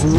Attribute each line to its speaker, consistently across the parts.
Speaker 1: Okay,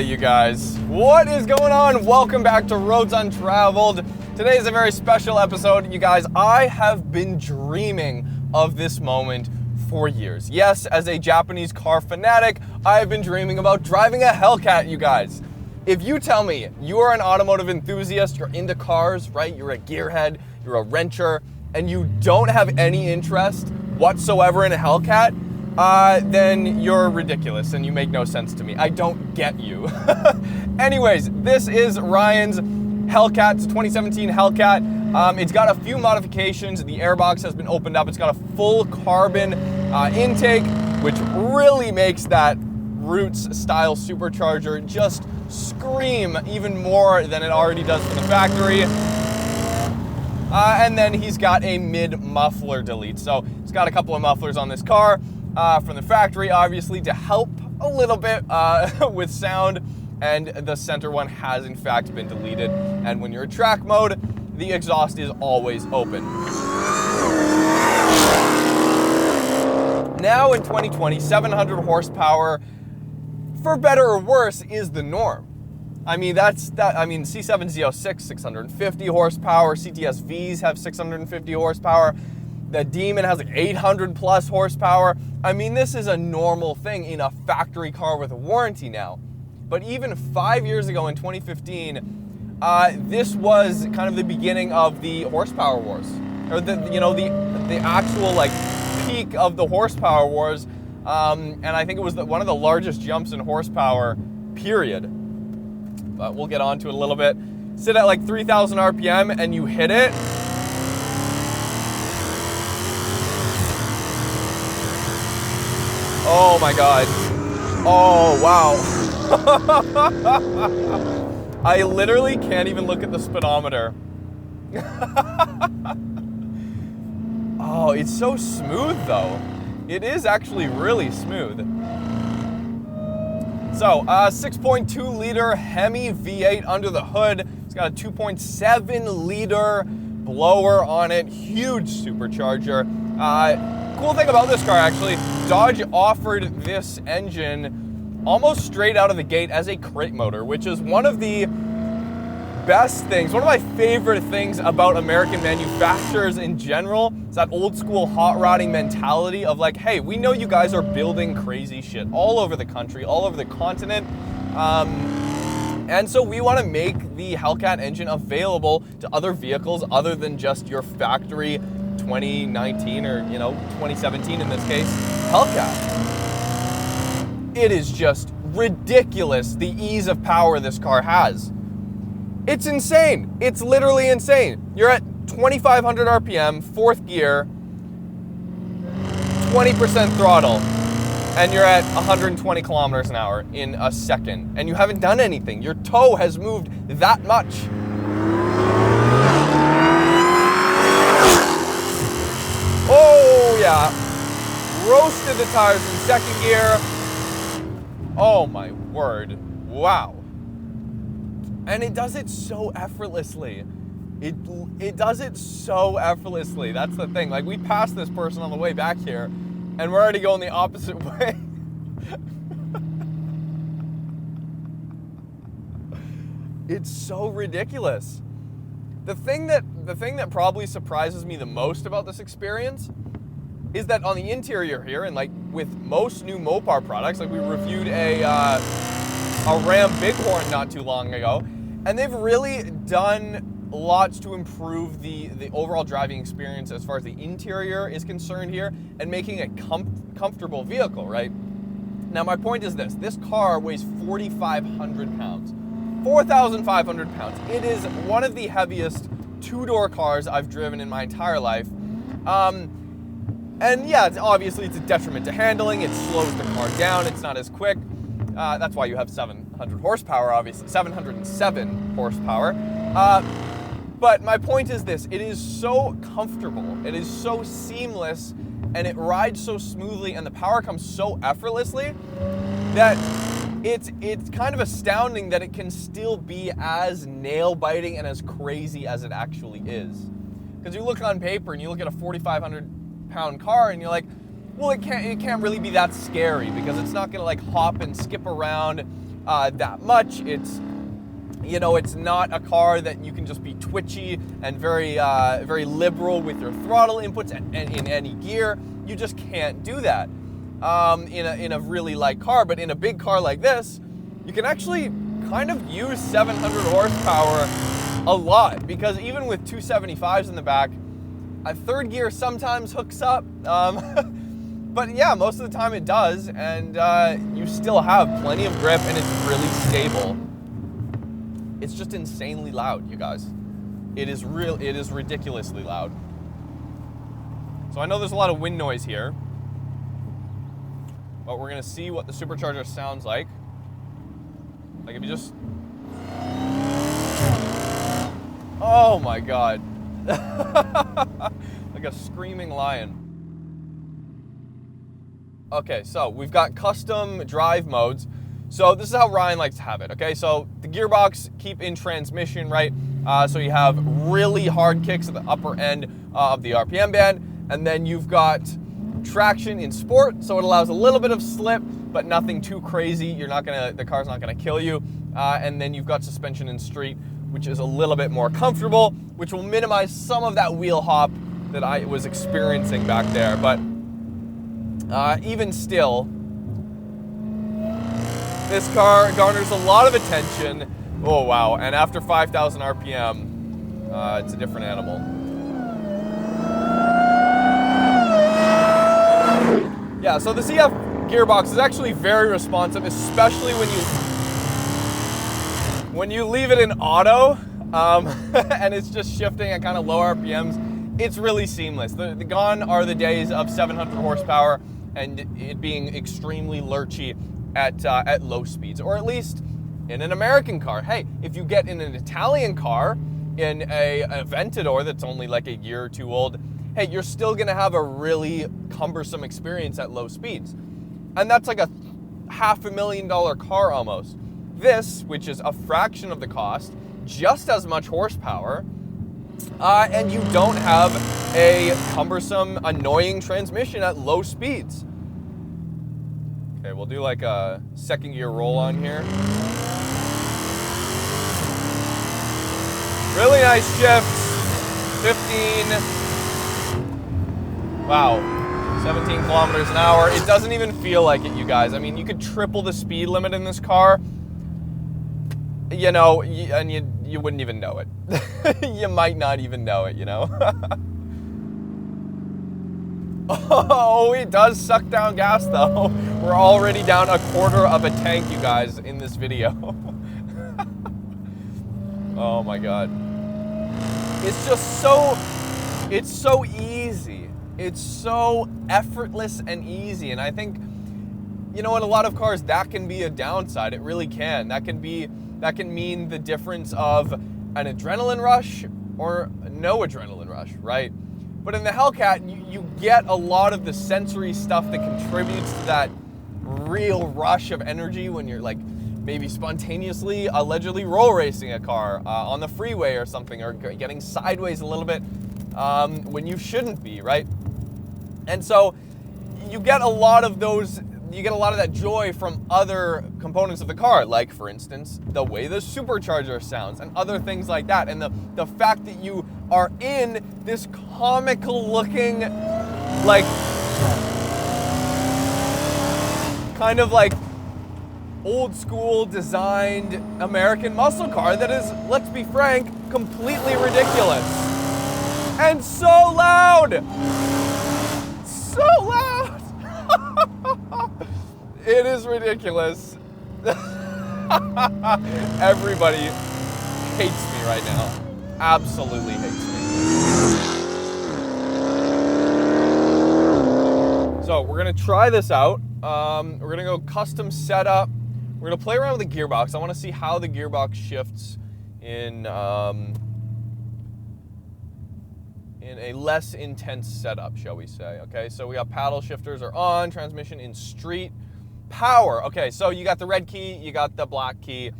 Speaker 1: you guys, what is going on? Welcome back to Roads Untraveled. Today is a very special episode. You guys, I have been dreaming of this moment for years. Yes, as a Japanese car fanatic, I have been dreaming about driving a Hellcat, you guys. If you tell me you are an automotive enthusiast, you're into cars, right? You're a gearhead, you're a wrencher, and you don't have any interest whatsoever in a Hellcat, then you're ridiculous and you make no sense to me. I don't get you. Anyways, this is Ryan's Hellcat. It's a 2017 Hellcat. It's got a few modifications. The airbox has been opened up. It's got a full carbon intake, which really makes that Roots style supercharger just scream even more than it already does from the factory. And then he's got a mid muffler delete. So he's got a couple of mufflers on this car from the factory, obviously, to help a little bit with sound. And the center one has in fact been deleted. And when you're in track mode, the exhaust is always open. Now in 2020, 700 horsepower, for better or worse, is the norm. I mean, C7 Z06, 650 horsepower, CTS-Vs have 650 horsepower, the Demon has like 800 plus horsepower. I mean, this is a normal thing in a factory car with a warranty now. But even 5 years ago in 2015, this was kind of the beginning of the horsepower wars, or the actual like peak of the horsepower wars. And I think it was one of the largest jumps in horsepower, period. But we'll get on to it a little bit. Sit at like 3,000 RPM and you hit it. Oh my God. Oh, wow. I literally can't even look at the speedometer. Oh, it's so smooth though. It is actually really smooth. So, 6.2 liter Hemi V8 under the hood. It's got a 2.7 liter blower on it. Huge supercharger. Cool thing about this car, actually, Dodge offered this engine almost straight out of the gate as a crate motor, which is one of the best things, one of my favorite things about American manufacturers in general. It's that old school hot rodding mentality of like, hey, we know you guys are building crazy shit all over the country, all over the continent. And so we want to make the Hellcat engine available to other vehicles other than just your factory 2019 or 2017 in this case Hellcat. It is just ridiculous the ease of power this car has. It's insane. It's literally insane. You're at 2,500 RPM, fourth gear, 20% throttle, and you're at 120 kilometers an hour in a second, and you haven't done anything. Your toe has moved that much. Oh yeah, roasted the tires in second gear. Oh my word, wow. And it does it so effortlessly. It does it so effortlessly. That's the thing. Like, we passed this person on the way back here, and we're already going the opposite way. It's so ridiculous. The thing that probably surprises me the most about this experience is that on the interior here, and like with most new Mopar products, like we reviewed a Ram Bighorn not too long ago, and they've really done lots to improve the overall driving experience as far as the interior is concerned here, and making a comfortable vehicle, right? Now my point is this car weighs 4,500 pounds. 4,500 pounds. It is one of the heaviest two-door cars I've driven in my entire life. And yeah, obviously it's a detriment to handling. It slows the car down. It's not as quick. That's why you have 700 horsepower, obviously. 707 horsepower. But my point is this. It is so comfortable. It is so seamless. and it rides so smoothly, and the power comes so effortlessly that it's kind of astounding that it can still be as nail-biting and as crazy as it actually is. Because you look on paper and you look at a 4,500-pound car and you're like, well, it can't really be that scary because it's not gonna like hop and skip around that much. It's, you know, it's not a car that you can just be twitchy and very liberal with your throttle inputs and in any gear. You just can't do that in a really light car. But in a big car like this, you can actually kind of use 700 horsepower a lot, because even with 275s in the back, a third gear sometimes hooks up. But yeah, most of the time it does, and you still have plenty of grip, and it's really stable. It's just insanely loud, you guys. It is ridiculously loud. So I know there's a lot of wind noise here, but we're gonna see what the supercharger sounds like. Like if you just, oh my God. Like a screaming lion. Okay, so we've got custom drive modes. So this is how Ryan likes to have it, okay? So the gearbox, keep in transmission, right? So you have really hard kicks at the upper end of the RPM band, and then you've got traction in sport, so it allows a little bit of slip, but nothing too crazy. The car's not gonna kill you. And then you've got suspension in street, which is a little bit more comfortable, which will minimize some of that wheel hop that I was experiencing back there. But even still, this car garners a lot of attention. Oh wow, and after 5,000 RPM, it's a different animal. Yeah, so the CF gearbox is actually very responsive, especially when you leave it in auto, and it's just shifting at kind of low RPMs. It's really seamless. Gone are the days of 700 horsepower and it being extremely lurchy at low speeds, or at least in an American car. Hey, if you get in an Italian car, in a Aventador that's only like a year or two old, hey, you're still gonna have a really cumbersome experience at low speeds. And that's like a $500,000 car almost. This, which is a fraction of the cost, just as much horsepower, and you don't have a cumbersome, annoying transmission at low speeds. Okay, we'll do like a second gear roll on here. Really nice shifts. 15. Wow. 17 kilometers an hour. It doesn't even feel like it, you guys. I mean, you could triple the speed limit in this car, you know, and you wouldn't even know it. You might not even know it, you know? Oh, it does suck down gas, though. We're already down a quarter of a tank, you guys, in this video. Oh my God. It's just it's so easy. It's so effortless and easy. And I think, you know, in a lot of cars, that can be a downside. It really can. That can mean the difference of an adrenaline rush or no adrenaline rush, right? But in the Hellcat, you get a lot of the sensory stuff that contributes to that real rush of energy when you're like maybe spontaneously, allegedly roll racing a car on the freeway or something, or getting sideways a little bit when you shouldn't be, right? And so you get a lot of that joy from other components of the car, like, for instance, the way the supercharger sounds and other things like that. And the fact that you are in this comical looking, like, kind of like old school designed American muscle car that is, let's be frank, completely ridiculous. And so loud! So loud! It is ridiculous. Everybody hates me right now. Absolutely hates me. So we're gonna try this out. We're gonna go custom setup. We're gonna play around with the gearbox. I wanna see how the gearbox shifts in in a less intense setup, shall we say. Okay, so we got paddle shifters are on, transmission in street. Power, okay, so you got the red key, you got the black key.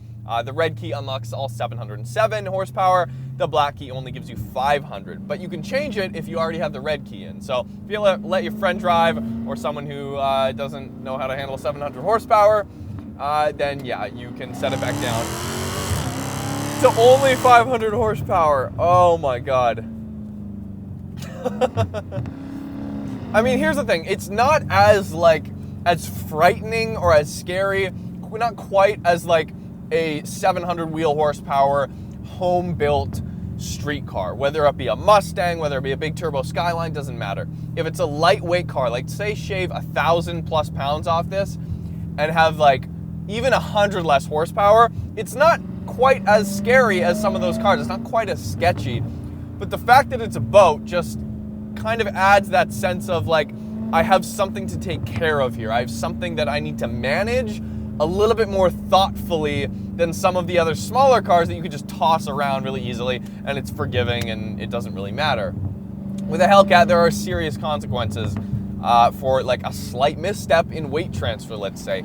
Speaker 1: The red key unlocks all 707 horsepower. The black key only gives you 500, but you can change it if you already have the red key in. So if you let your friend drive or someone who doesn't know how to handle 700 horsepower, then yeah, you can set it back down to only 500 horsepower. Oh my God. I mean, here's the thing. It's not as frightening or as scary. We're not quite as a 700 wheel horsepower home-built street car, whether it be a Mustang, whether it be a big turbo Skyline, doesn't matter. If it's a lightweight car, like say shave 1,000+ pounds off this and have even 100 less horsepower, it's not quite as scary as some of those cars. It's not quite as sketchy, but the fact that it's a boat just kind of adds that sense of I have something to take care of here. I have something that I need to manage a little bit more thoughtfully than some of the other smaller cars that you could just toss around really easily and it's forgiving and it doesn't really matter. With a Hellcat, there are serious consequences for a slight misstep in weight transfer, let's say.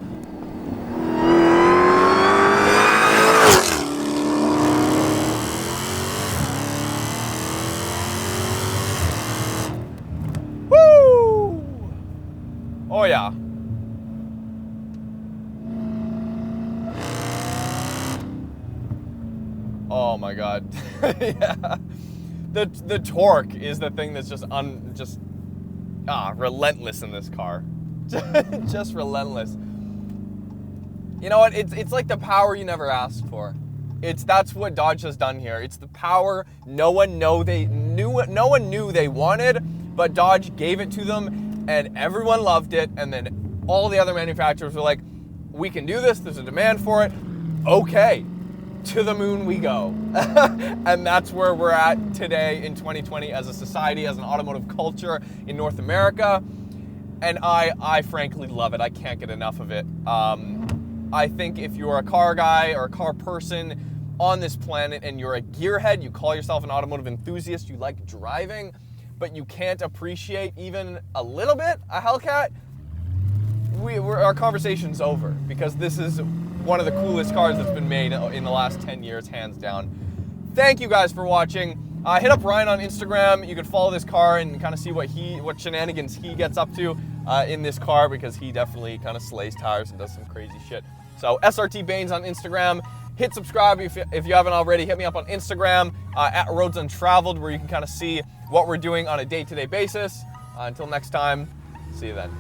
Speaker 1: Woo! Oh yeah. Oh my God. Yeah. The torque is the thing that's just relentless in this car. Just relentless. You know what? It's like the power you never asked for. That's what Dodge has done here. It's the power no one knew they wanted, but Dodge gave it to them and everyone loved it, and then all the other manufacturers were like, we can do this, there's a demand for it. Okay. To the moon we go. And that's where we're at today in 2020 as a society, as an automotive culture in North America. And I frankly love it. I can't get enough of it. I think if you're a car guy or a car person on this planet and you're a gearhead, you call yourself an automotive enthusiast, you like driving, but you can't appreciate even a little bit a Hellcat, our conversation's over, because this is one of the coolest cars that's been made in the last 10 years, hands down. Thank you guys for watching. Hit up Ryan on Instagram. You can follow this car and kind of see what shenanigans he gets up to in this car, because he definitely kind of slays tires and does some crazy shit. So SRT Baines on Instagram. Hit subscribe if you haven't already. Hit me up on Instagram at Roads Untraveled, where you can kind of see what we're doing on a day-to-day basis. Until next time, see you then.